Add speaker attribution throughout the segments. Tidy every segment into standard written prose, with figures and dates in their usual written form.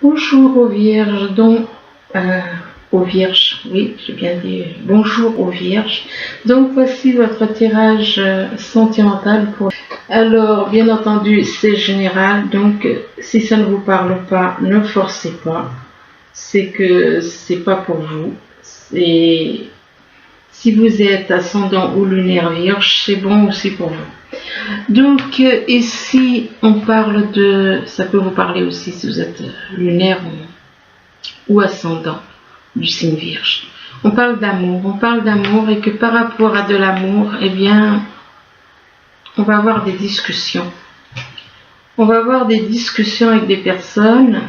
Speaker 1: Bonjour aux vierges, aux vierges, oui, j'ai bien dit bonjour aux vierges. Donc voici votre tirage sentimental pour. Alors, bien entendu, c'est général, donc si ça ne vous parle pas, ne forcez pas. C'est que c'est pas pour vous. Et si vous êtes ascendant ou lunaire vierge, c'est bon aussi pour vous. Donc ici, on parle de. Ça peut vous parler aussi si vous êtes lunaire ou ascendant du signe vierge. On parle d'amour et que par rapport à de l'amour, eh bien, on va avoir des discussions. On va avoir des discussions avec des personnes,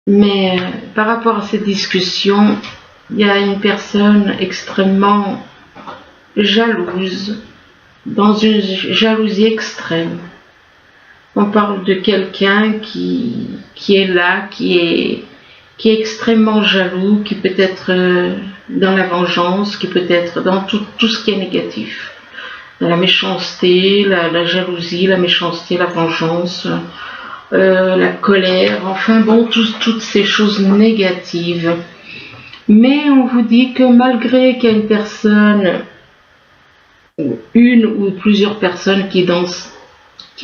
Speaker 1: mais par rapport à ces discussions, il y a une personne extrêmement jalouse, dans une jalousie extrême. On parle de quelqu'un qui est là, qui est extrêmement jaloux, qui peut être dans la vengeance, qui peut être dans tout ce qui est négatif. La méchanceté, la jalousie, la méchanceté, la vengeance, la colère, enfin bon, toutes ces choses négatives. Mais on vous dit que malgré qu'il y a une personne, une ou plusieurs personnes qui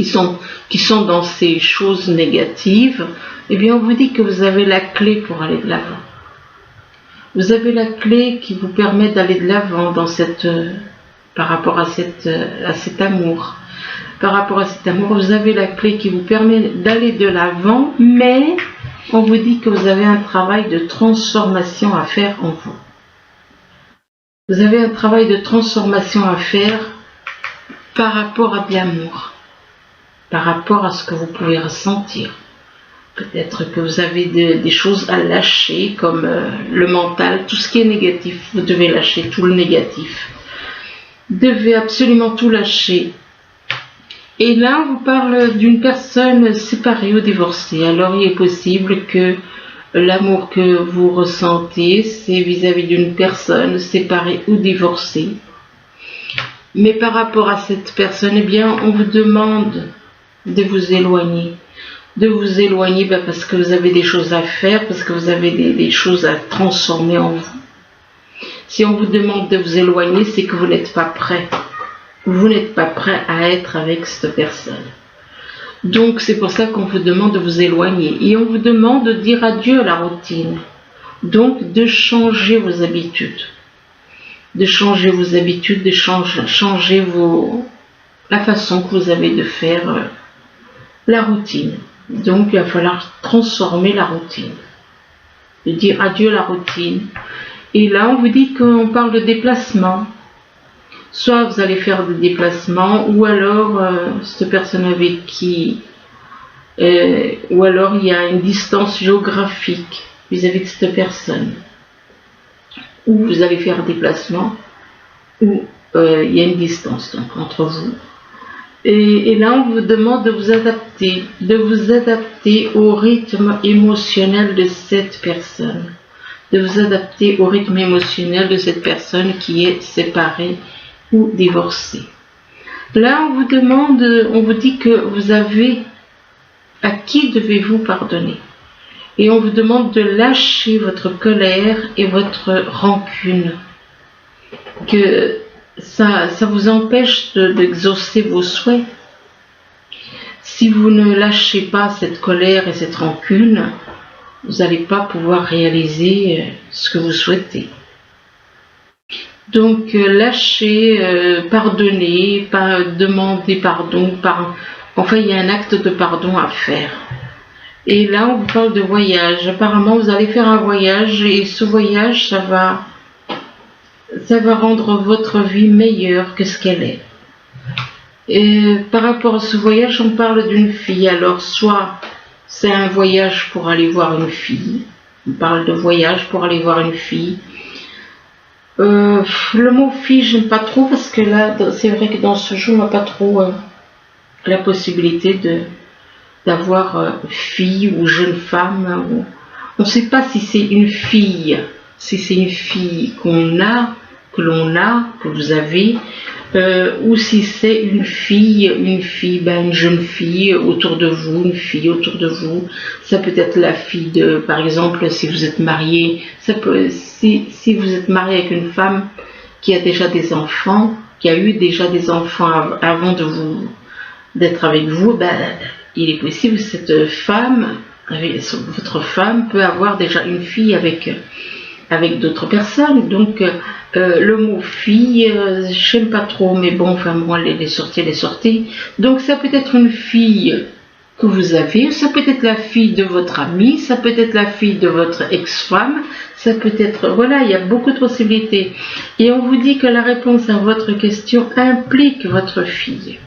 Speaker 1: sont dans ces choses négatives, eh bien on vous dit que vous avez la clé pour aller de l'avant. Vous avez la clé qui vous permet d'aller de l'avant dans par rapport à cet amour. Par rapport à cet amour, vous avez la clé qui vous permet d'aller de l'avant, mais on vous dit que vous avez un travail de transformation à faire en vous. Vous avez un travail de transformation à faire par rapport à de l'amour, par rapport à ce que vous pouvez ressentir. Peut-être que vous avez des choses à lâcher, comme le mental, tout ce qui est négatif. Vous devez lâcher tout le négatif. Vous devez absolument tout lâcher. Et là, on vous parle d'une personne séparée ou divorcée. Alors, il est possible que l'amour que vous ressentez, c'est vis-à-vis d'une personne séparée ou divorcée. Mais par rapport à cette personne, eh bien, on vous demande de vous éloigner. De vous éloigner parce que vous avez des choses à faire, parce que vous avez des choses à transformer en vous. Si on vous demande de vous éloigner, c'est que vous n'êtes pas prêt. Vous n'êtes pas prêt à être avec cette personne. Donc c'est pour ça qu'on vous demande de vous éloigner. Et on vous demande de dire adieu à la routine. Donc de changer vos habitudes. De changer vos habitudes, de changer la façon que vous avez de faire la routine. Donc il va falloir transformer la routine. De dire adieu à la routine. Et là on vous dit qu'on parle de déplacement. Soit vous allez faire des déplacements, ou alors cette personne avec qui, ou alors il y a une distance géographique vis-à-vis de cette personne. Ou vous allez faire un déplacement, ou il y a une distance donc, entre vous. Et là on vous demande de vous adapter au rythme émotionnel de cette personne. De vous adapter au rythme émotionnel de cette personne qui est séparée ou divorcé. Là, on vous dit que vous avez à qui devez-vous pardonner. Et on vous demande de lâcher votre colère et votre rancune. Que ça vous empêche d'exaucer vos souhaits. Si vous ne lâchez pas cette colère et cette rancune, vous n'allez pas pouvoir réaliser ce que vous souhaitez. Donc lâcher, pardonner, demander pardon, enfin il y a un acte de pardon à faire. Et là on vous parle de voyage. Apparemment vous allez faire un voyage et ce voyage ça va rendre votre vie meilleure que ce qu'elle est. Et par rapport à ce voyage on parle d'une fille. Alors soit c'est un voyage pour aller voir une fille. On parle de voyage pour aller voir une fille. Le mot fille, j'aime pas trop parce que là, c'est vrai que dans ce jeu, on n'a pas trop la possibilité d'avoir fille ou jeune femme. On ne sait pas si c'est une fille, qu'on a que l'on a, que vous avez, ou si c'est une fille, ben une jeune fille autour de vous, une fille autour de vous. Ça peut être la fille de, par exemple, si vous êtes marié, ça peut, si vous êtes marié avec une femme qui a déjà des enfants, qui a eu déjà des enfants avant d'être avec vous, ben, il est possible que cette femme, votre femme peut avoir déjà une fille avec d'autres personnes. Donc le mot fille, j'aime pas trop, mais bon, enfin moi, elle est sortie. Donc ça peut être une fille que vous avez, ça peut être la fille de votre ami, ça peut être la fille de votre ex-femme, ça peut être, voilà, il y a beaucoup de possibilités. Et on vous dit que la réponse à votre question implique votre fille.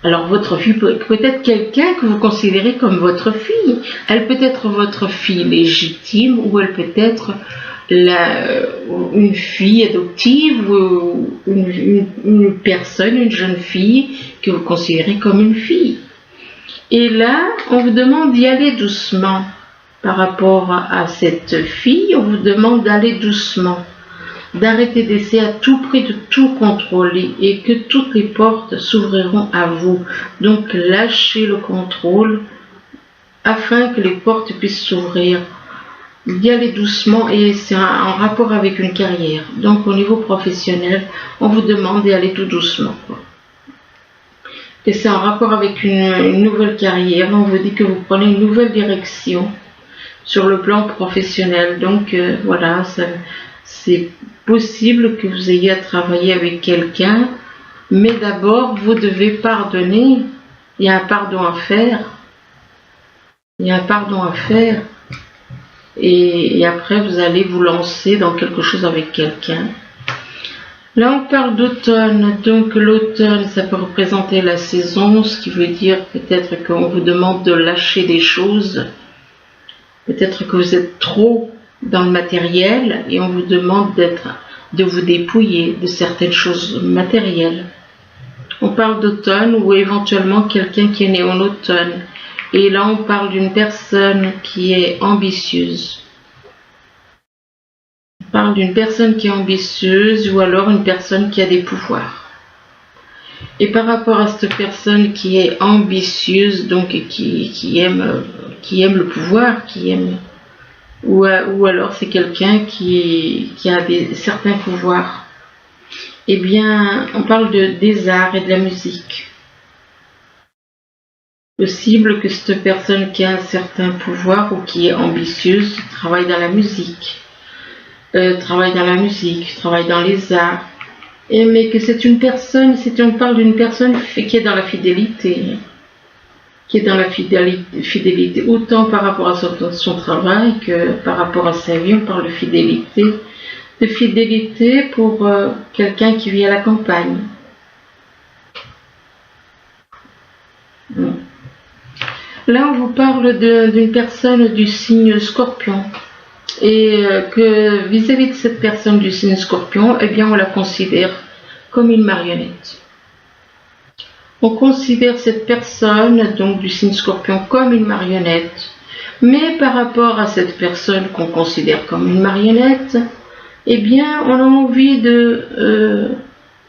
Speaker 1: Alors votre fille peut être quelqu'un que vous considérez comme votre fille. Elle peut être votre fille légitime ou elle peut être une fille adoptive ou une personne, une jeune fille que vous considérez comme une fille. Et là, on vous demande d'y aller doucement. Par rapport à cette fille, on vous demande d'aller doucement, d'arrêter d'essayer à tout prix de tout contrôler et que toutes les portes s'ouvriront à vous. Donc lâchez le contrôle afin que les portes puissent s'ouvrir. Y aller doucement et c'est en rapport avec une carrière. Donc au niveau professionnel, on vous demande d'y aller tout doucement. Et c'est en rapport avec une nouvelle carrière. On vous dit que vous prenez une nouvelle direction sur le plan professionnel. Donc voilà, c'est possible que vous ayez à travailler avec quelqu'un, mais d'abord vous devez pardonner. Il y a un pardon à faire. Et après vous allez vous lancer dans quelque chose avec quelqu'un. Là on parle d'automne, donc l'automne ça peut représenter la saison, ce qui veut dire peut-être qu'on vous demande de lâcher des choses, peut-être que vous êtes trop dans le matériel et on vous demande de vous dépouiller de certaines choses matérielles. On parle d'automne ou éventuellement quelqu'un qui est né en automne. Et là, on parle d'une personne qui est ambitieuse. On parle d'une personne qui est ambitieuse ou alors une personne qui a des pouvoirs. Et par rapport à cette personne qui est ambitieuse, donc qui aime le pouvoir, ou alors c'est quelqu'un qui a certains pouvoirs. Eh bien, on parle des arts et de la musique. Possible que cette personne qui a un certain pouvoir ou qui est ambitieuse travaille dans la musique, travaille dans les arts, mais que c'est une personne, on parle d'une personne qui est dans la fidélité, autant par rapport à son travail que par rapport à sa vie. On parle de fidélité pour quelqu'un qui vit à la campagne. Là, on vous parle d'une personne du signe Scorpion et que vis-à-vis de cette personne du signe Scorpion, eh bien, on la considère comme une marionnette. On considère cette personne, donc du signe Scorpion, comme une marionnette, mais par rapport à cette personne qu'on considère comme une marionnette, eh bien, on a envie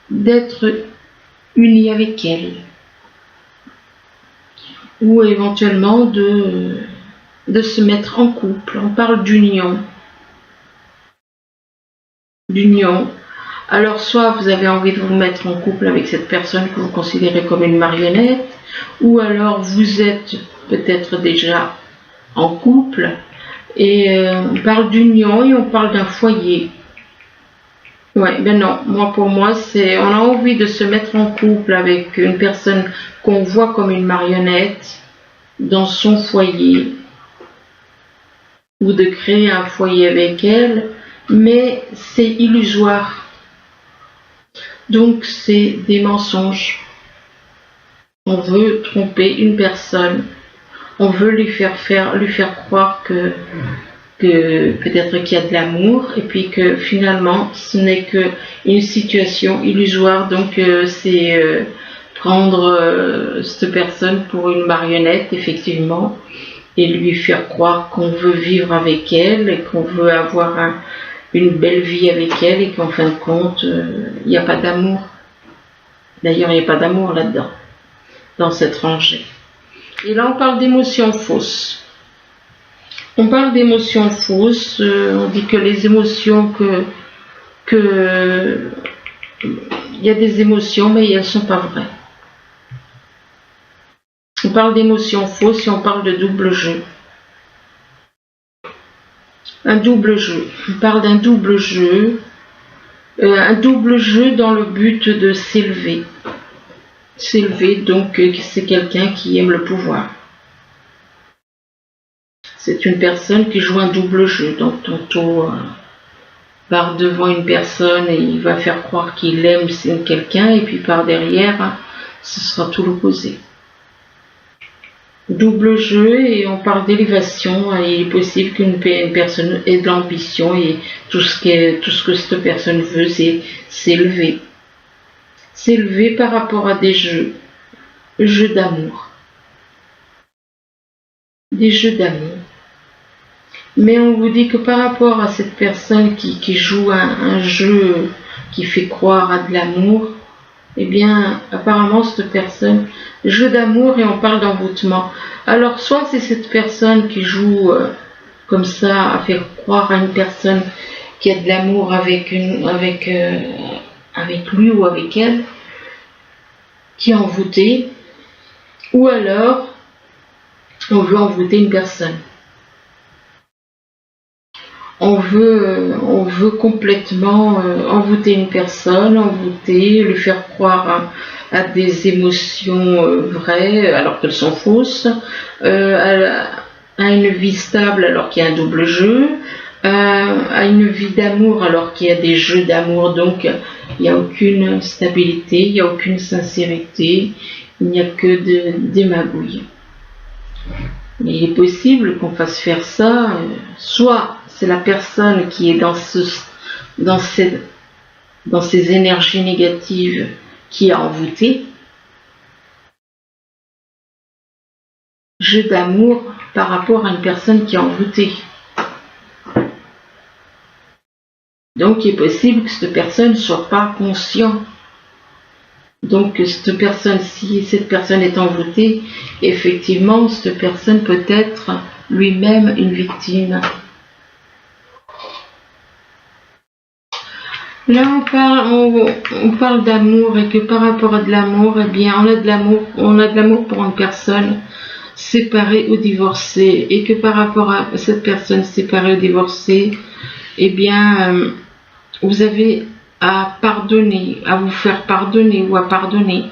Speaker 1: d'être uni avec elle. Ou éventuellement de se mettre en couple. On parle d'union. Alors soit vous avez envie de vous mettre en couple avec cette personne que vous considérez comme une marionnette, ou alors vous êtes peut-être déjà en couple, et on parle d'union et on parle d'un foyer. Ouais, ben non, pour moi, on a envie de se mettre en couple avec une personne qu'on voit comme une marionnette dans son foyer, ou de créer un foyer avec elle, mais c'est illusoire. Donc c'est des mensonges. On veut tromper une personne, on veut lui faire croire que peut-être qu'il y a de l'amour et puis que finalement ce n'est qu'une situation illusoire. Donc c'est prendre cette personne pour une marionnette effectivement et lui faire croire qu'on veut vivre avec elle et qu'on veut avoir une belle vie avec elle et qu'en fin de compte, il n'y a pas d'amour. D'ailleurs, il n'y a pas d'amour là-dedans, dans cette rangée. Et là, on parle d'émotions fausses. On parle d'émotions fausses, on dit que les émotions il y a des émotions, mais elles ne sont pas vraies. On parle d'émotions fausses et on parle de double jeu. Un double jeu. On parle d'un double jeu. Un double jeu dans le but de s'élever. S'élever, donc c'est quelqu'un qui aime le pouvoir. C'est une personne qui joue un double jeu. Donc tantôt par devant une personne et il va faire croire qu'il aime quelqu'un et puis par derrière, ce sera tout l'opposé. Double jeu et on parle d'élévation. Il est possible qu'une personne ait de l'ambition et tout ce que cette personne veut, c'est s'élever. S'élever par rapport à des jeux d'amour. Des jeux d'amour. Mais on vous dit que par rapport à cette personne qui joue un jeu qui fait croire à de l'amour, eh bien, apparemment, cette personne, jeu d'amour et on parle d'envoûtement. Alors, soit c'est cette personne qui joue comme ça, à faire croire à une personne qui a de l'amour avec lui ou avec elle, qui est envoûtée, ou alors, on veut envoûter une personne. On veut complètement envoûter une personne, lui faire croire à des émotions vraies alors qu'elles sont fausses, à une vie stable alors qu'il y a un double jeu, à une vie d'amour alors qu'il y a des jeux d'amour, donc il n'y a aucune stabilité, il n'y a aucune sincérité, il n'y a que des magouilles. Mais il est possible qu'on fasse faire ça, soit c'est la personne qui est dans ces énergies négatives qui a envoûté. Jeu d'amour par rapport à une personne qui a envoûté. Donc il est possible que cette personne ne soit pas consciente. Donc cette personne, si cette personne est envoûtée, effectivement cette personne peut être lui-même une victime. Là, on parle d'amour et que par rapport à de l'amour, eh bien, on a de l'amour pour une personne séparée ou divorcée et que par rapport à cette personne séparée ou divorcée, eh bien, vous avez à pardonner, à vous faire pardonner ou à pardonner.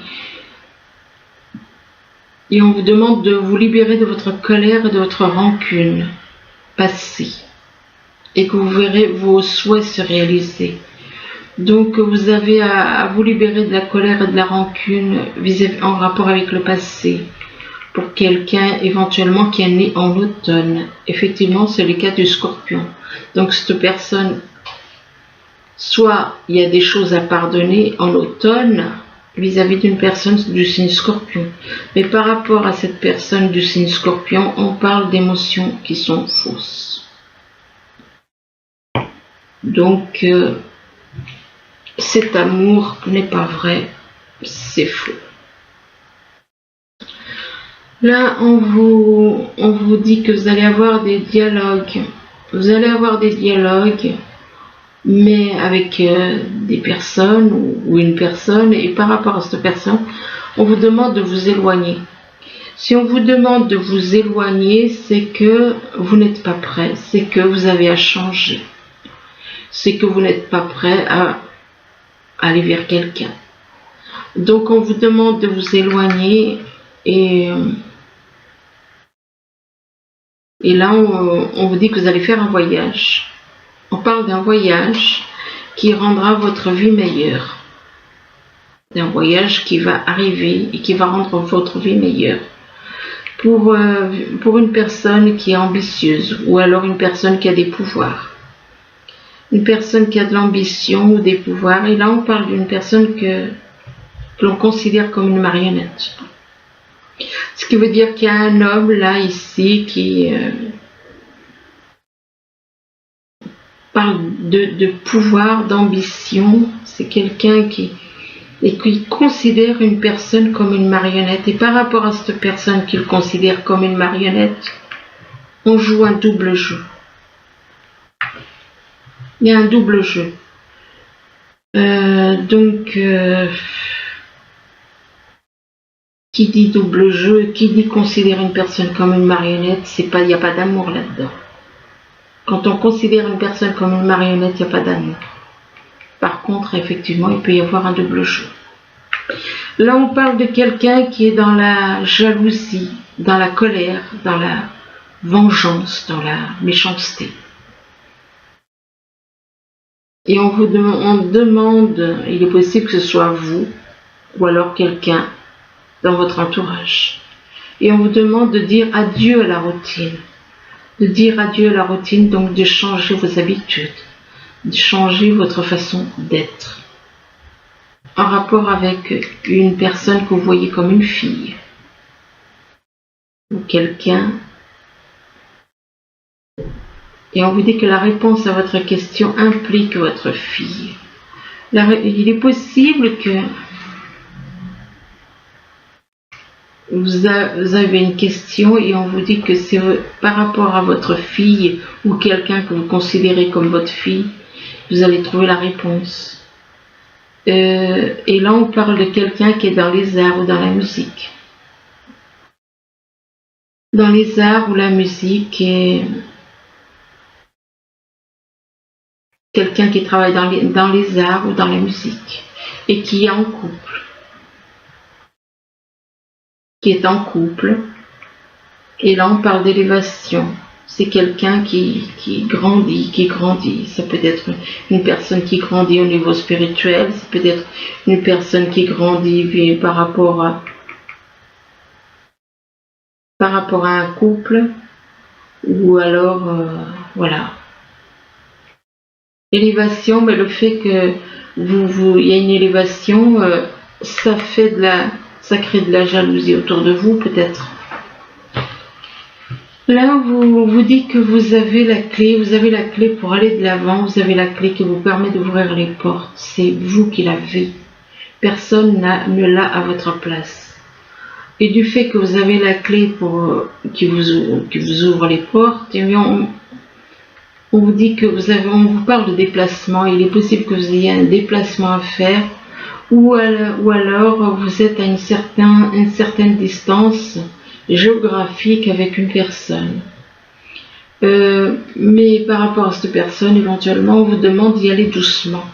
Speaker 1: Et on vous demande de vous libérer de votre colère et de votre rancune passée et que vous verrez vos souhaits se réaliser. Donc vous avez à vous libérer de la colère et de la rancune en rapport avec le passé pour quelqu'un éventuellement qui est né en automne. Effectivement, c'est le cas du Scorpion. Donc cette personne, soit il y a des choses à pardonner en automne vis-à-vis d'une personne du signe Scorpion. Mais par rapport à cette personne du signe Scorpion, on parle d'émotions qui sont fausses. Donc cet amour n'est pas vrai, c'est faux. Là, on vous dit que vous allez avoir des dialogues. Vous allez avoir des dialogues, mais avec des personnes ou une personne. Et par rapport à cette personne, on vous demande de vous éloigner. Si on vous demande de vous éloigner, c'est que vous n'êtes pas prêt. C'est que vous avez à changer. C'est que vous n'êtes pas prêt à aller vers quelqu'un. Donc on vous demande de vous éloigner et là on vous dit que vous allez faire un voyage. On parle d'un voyage qui rendra votre vie meilleure. D'un voyage qui va arriver et qui va rendre votre vie meilleure. Pour une personne qui est ambitieuse ou alors une personne qui a des pouvoirs. Une personne qui a de l'ambition ou des pouvoirs. Et là, on parle d'une personne que l'on considère comme une marionnette. Ce qui veut dire qu'il y a un homme là, ici, qui parle de pouvoir, d'ambition. C'est quelqu'un qui considère une personne comme une marionnette. Et par rapport à cette personne qu'il considère comme une marionnette, on joue un double jeu. Il y a un double jeu. Qui dit double jeu, qui dit considérer une personne comme une marionnette, il n'y a pas d'amour là-dedans. Quand on considère une personne comme une marionnette, il n'y a pas d'amour. Par contre, effectivement, il peut y avoir un double jeu. Là, on parle de quelqu'un qui est dans la jalousie, dans la colère, dans la vengeance, dans la méchanceté. Et on demande, il est possible que ce soit vous, ou alors quelqu'un dans votre entourage. Et on vous demande de dire adieu à la routine. De dire adieu à la routine, donc de changer vos habitudes, de changer votre façon d'être. En rapport avec une personne que vous voyez comme une fille, ou quelqu'un. Et on vous dit que la réponse à votre question implique votre fille. Il est possible que vous avez une question et on vous dit que c'est par rapport à votre fille ou quelqu'un que vous considérez comme votre fille, vous allez trouver la réponse. Et là, on parle de quelqu'un qui est dans les arts ou dans la musique. Dans les arts ou la musique, et quelqu'un qui travaille dans les arts ou dans la musique et qui est en couple. Et là on parle d'élévation. C'est quelqu'un qui grandit. Ça peut être une personne qui grandit au niveau spirituel, ça peut être une personne qui grandit par rapport à un couple, ou alors voilà. Élévation, mais le fait que il y a une élévation, ça crée de la jalousie autour de vous, peut-être. Là, vous dites que vous avez la clé pour aller de l'avant, vous avez la clé qui vous permet d'ouvrir les portes. C'est vous qui l'avez. Personne ne l'a à votre place. Et du fait que vous avez la clé qui vous ouvre les portes, eh bien, on vous dit que on vous parle de déplacement. Il est possible que vous ayez un déplacement à faire, ou alors vous êtes à une certaine distance géographique avec une personne. Mais par rapport à cette personne, éventuellement, on vous demande d'y aller doucement.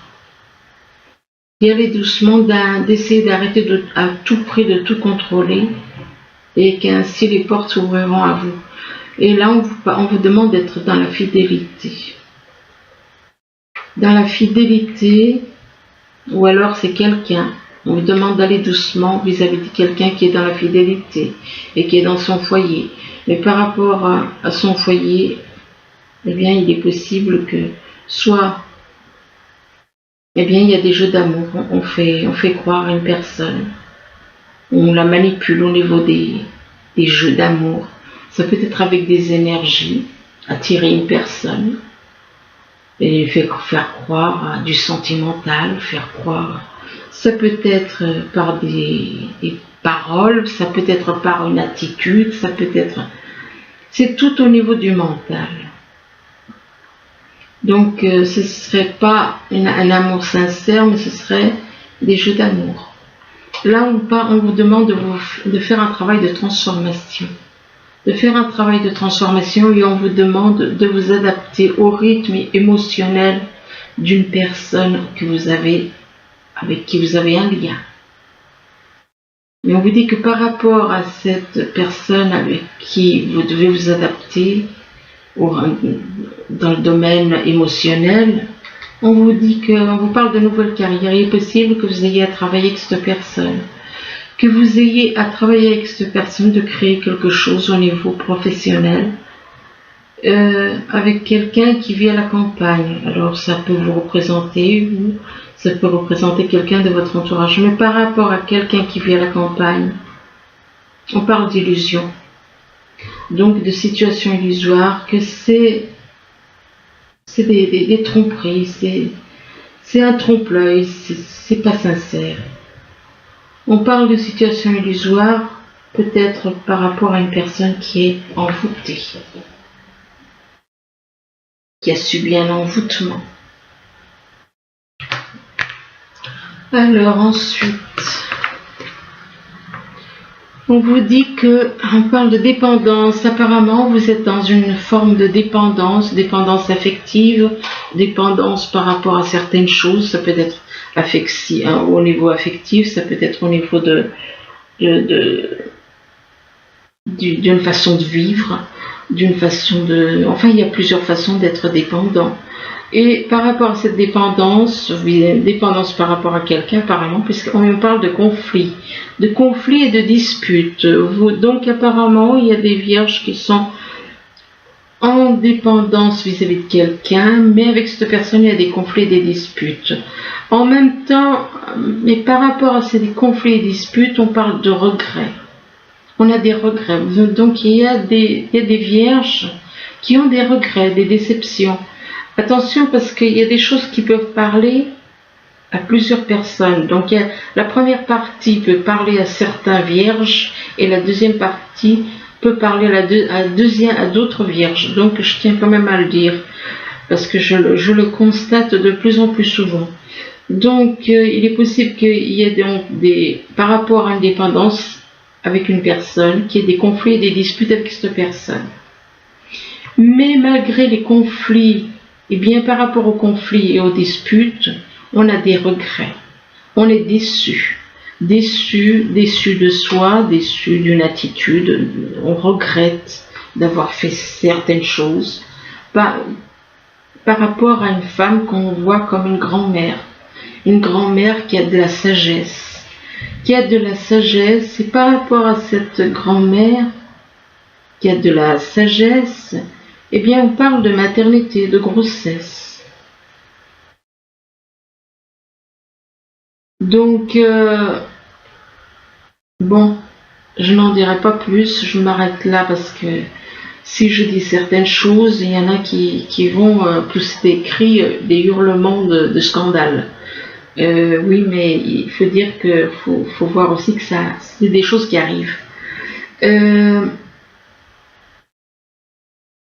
Speaker 1: D'essayer d'arrêter à tout prix de tout contrôler, et qu'ainsi les portes s'ouvriront à vous. Et là, on vous demande d'être dans la fidélité. Dans la fidélité, ou alors c'est quelqu'un. On vous demande d'aller doucement vis-à-vis de quelqu'un qui est dans la fidélité et qui est dans son foyer. Mais par rapport à son foyer, eh bien, il est possible que eh bien, il y a des jeux d'amour. On fait croire à une personne. On la manipule au niveau des jeux d'amour. Ça peut être avec des énergies, attirer une personne et faire croire à du sentimental, faire croire. Ça peut être par des paroles, ça peut être par une attitude, ça peut être. C'est tout au niveau du mental. Donc ce ne serait pas un amour sincère, mais ce serait des jeux d'amour. Là, on vous demande de faire un travail de transformation. Et on vous demande de vous adapter au rythme émotionnel d'une personne avec qui vous avez un lien. Mais on vous dit que par rapport à cette personne avec qui vous devez vous adapter dans le domaine émotionnel, on vous parle de nouvelles carrières. Il est possible que vous ayez à travailler avec cette personne. De créer quelque chose au niveau professionnel avec quelqu'un qui vit à la campagne. Alors ça peut vous représenter, ou ça peut représenter quelqu'un de votre entourage. Mais par rapport à quelqu'un qui vit à la campagne, on parle d'illusion. Donc de situation illusoire, que c'est c'est des tromperies, c'est un trompe-l'œil, c'est pas sincère. On parle de situation illusoire, peut-être par rapport à une personne qui est envoûtée, qui a subi un envoûtement. Alors ensuite, on vous dit on parle de dépendance. Apparemment, vous êtes dans une forme de dépendance affective, dépendance par rapport à certaines choses. Ça peut être au niveau affectif, ça peut être au niveau d'une façon de vivre, enfin, il y a plusieurs façons d'être dépendant. Et par rapport à cette dépendance par rapport à quelqu'un apparemment, puisqu'on parle de conflits et de disputes. Donc apparemment, il y a des vierges qui sont en dépendance vis-à-vis de quelqu'un, mais avec cette personne, il y a des conflits et des disputes. En même temps, mais par rapport à ces conflits et disputes, on parle de regrets. On a des regrets. Donc il y a des vierges qui ont des regrets, des déceptions. Attention, parce qu'il y a des choses qui peuvent parler à plusieurs personnes. Donc la première partie peut parler à certains vierges et la deuxième partie peut parler à d'autres vierges. Donc je tiens quand même à le dire parce que je le constate de plus en plus souvent. Donc il est possible qu'il y ait par rapport à une dépendance avec une personne, qu'il y ait des conflits et des disputes avec cette personne. Mais malgré les conflits, et bien par rapport aux conflits et aux disputes, on a des regrets. On est déçu de soi, déçu d'une attitude. On regrette d'avoir fait certaines choses par rapport à une femme qu'on voit comme une grand-mère qui a de la sagesse. Et par rapport à cette grand-mère qui a de la sagesse, eh bien on parle de maternité, de grossesse. Donc, bon, je n'en dirai pas plus, je m'arrête là parce que si je dis certaines choses, il y en a qui vont pousser des cris, des hurlements de scandale. Oui, mais il faut dire qu'il faut voir aussi que c'est des choses qui arrivent.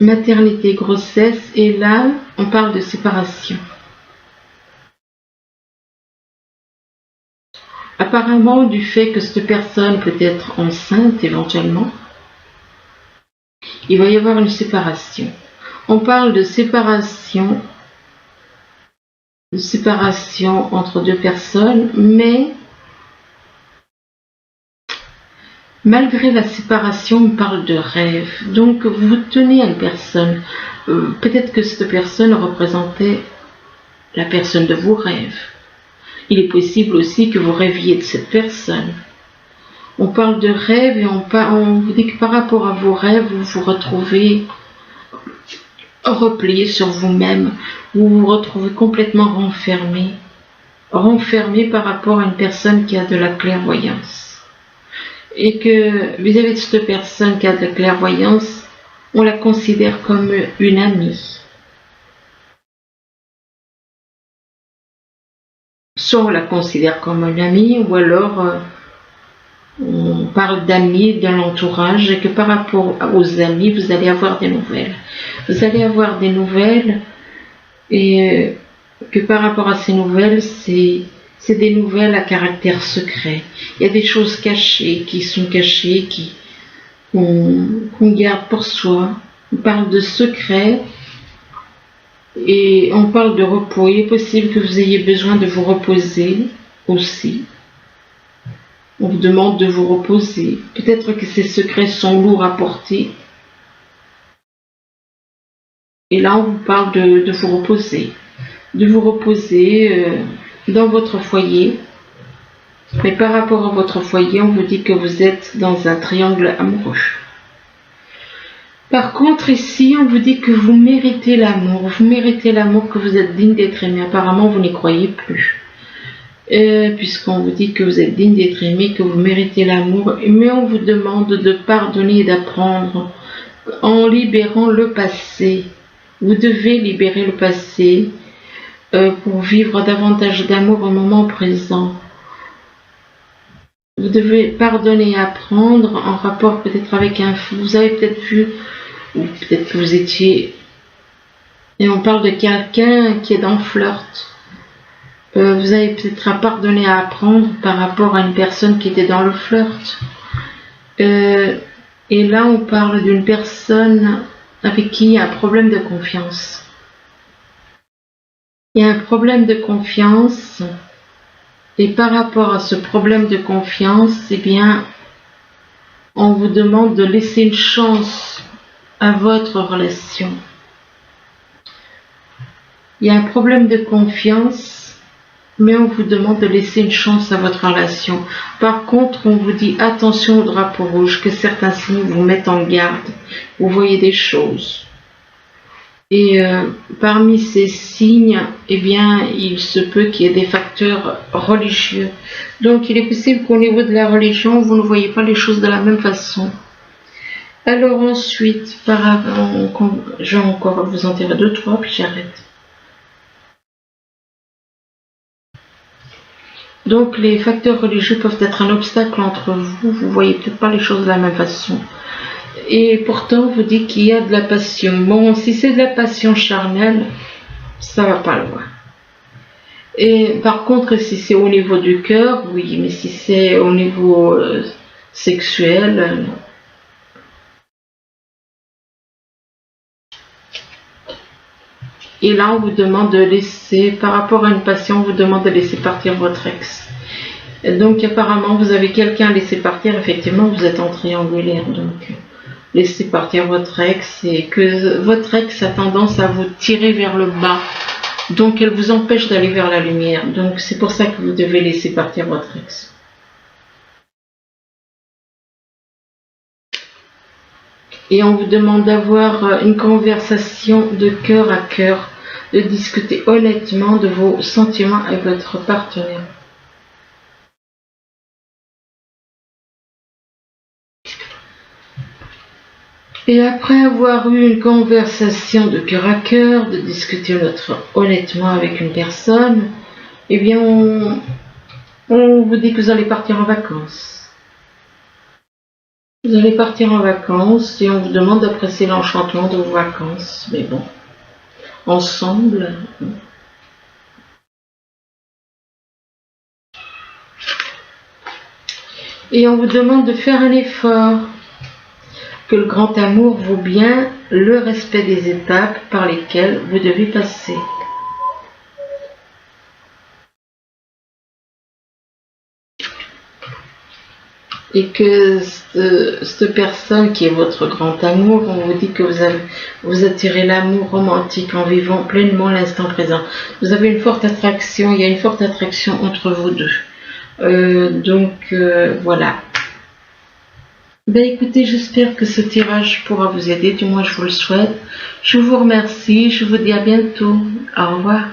Speaker 1: Maternité, grossesse, et là, on parle de séparation. Apparemment, du fait que cette personne peut être enceinte éventuellement, il va y avoir une séparation. On parle de séparation entre deux personnes, mais malgré la séparation, on parle de rêve. Donc, vous tenez à une personne. Peut-être que cette personne représentait la personne de vos rêves. Il est possible aussi que vous rêviez de cette personne. On parle de rêve et on vous dit que par rapport à vos rêves, vous vous retrouvez replié sur vous-même. Vous vous retrouvez complètement renfermé par rapport à une personne qui a de la clairvoyance. Et que vis-à-vis de cette personne qui a de la clairvoyance, on la considère comme une amie. Soit on la considère comme une amie, ou alors on parle d'amis, d'un entourage, et que par rapport aux amis, vous allez avoir des nouvelles. Vous allez avoir des nouvelles, et que par rapport à ces nouvelles, c'est des nouvelles à caractère secret. Il y a des choses cachées, qu'on garde pour soi. On parle de secret et on parle de repos. Il est possible que vous ayez besoin de vous reposer aussi. On vous demande de vous reposer. Peut-être que ces secrets sont lourds à porter. Et là, on vous parle de vous reposer. De vous reposer dans votre foyer. Mais par rapport à votre foyer, on vous dit que vous êtes dans un triangle amoureux. Par contre, ici, on vous dit que vous méritez l'amour. Vous méritez l'amour, que vous êtes digne d'être aimé. Apparemment, vous n'y croyez plus. Puisqu'on vous dit que vous êtes digne d'être aimé, que vous méritez l'amour. Mais on vous demande de pardonner et d'apprendre en libérant le passé. Vous devez libérer le passé pour vivre davantage d'amour au moment présent. Vous devez pardonner et apprendre en rapport peut-être avec un fou. Vous avez peut-être vu, ou peut-être que vous étiez, et on parle de quelqu'un qui est dans le flirt. Vous avez peut-être à pardonner, à apprendre par rapport à une personne qui était dans le flirt. Et là, on parle d'une personne avec qui il y a un problème de confiance. Il y a un problème de confiance, et par rapport à ce problème de confiance, eh bien, on vous demande de laisser une chance à votre relation. Il y a un problème de confiance, mais on vous demande de laisser une chance à votre relation. Par contre, on vous dit attention au drapeau rouge, que certains signes vous mettent en garde. Vous voyez des choses. Et parmi ces signes, eh bien, il se peut qu'il y ait des facteurs religieux. Donc, il est possible qu'au niveau de la religion, vous ne voyez pas les choses de la même façon. Alors ensuite, je vais encore vous en dire 2-3, puis j'arrête. Donc les facteurs religieux peuvent être un obstacle entre vous, vous voyez peut-être pas les choses de la même façon. Et pourtant, on vous dit qu'il y a de la passion. Bon, si c'est de la passion charnelle, ça va pas loin. Et par contre, si c'est au niveau du cœur, oui, mais si c'est au niveau sexuel, non. Et là, on vous demande de laisser, par rapport à une passion, on vous demande de laisser partir votre ex. Et donc, apparemment, vous avez quelqu'un à laisser partir. Effectivement, vous êtes en triangulaire. Donc, laissez partir votre ex. Et que votre ex a tendance à vous tirer vers le bas. Donc, elle vous empêche d'aller vers la lumière. Donc, c'est pour ça que vous devez laisser partir votre ex. Et on vous demande d'avoir une conversation de cœur à cœur, de discuter honnêtement de vos sentiments avec votre partenaire. Et après avoir eu une conversation de cœur à cœur, de discuter honnêtement avec une personne, eh bien on vous dit que vous allez partir en vacances. Vous allez partir en vacances et on vous demande d'apprécier l'enchantement de vos vacances. Mais bon, ensemble. Et on vous demande de faire un effort. Que le grand amour vaut bien le respect des étapes par lesquelles vous devez passer. Et que cette personne qui est votre grand amour, on vous dit que vous attirez l'amour romantique en vivant pleinement l'instant présent. Vous avez une forte attraction, il y a une forte attraction entre vous deux. Voilà. Ben écoutez, j'espère que ce tirage pourra vous aider, du moins je vous le souhaite. Je vous remercie, je vous dis à bientôt. Au revoir.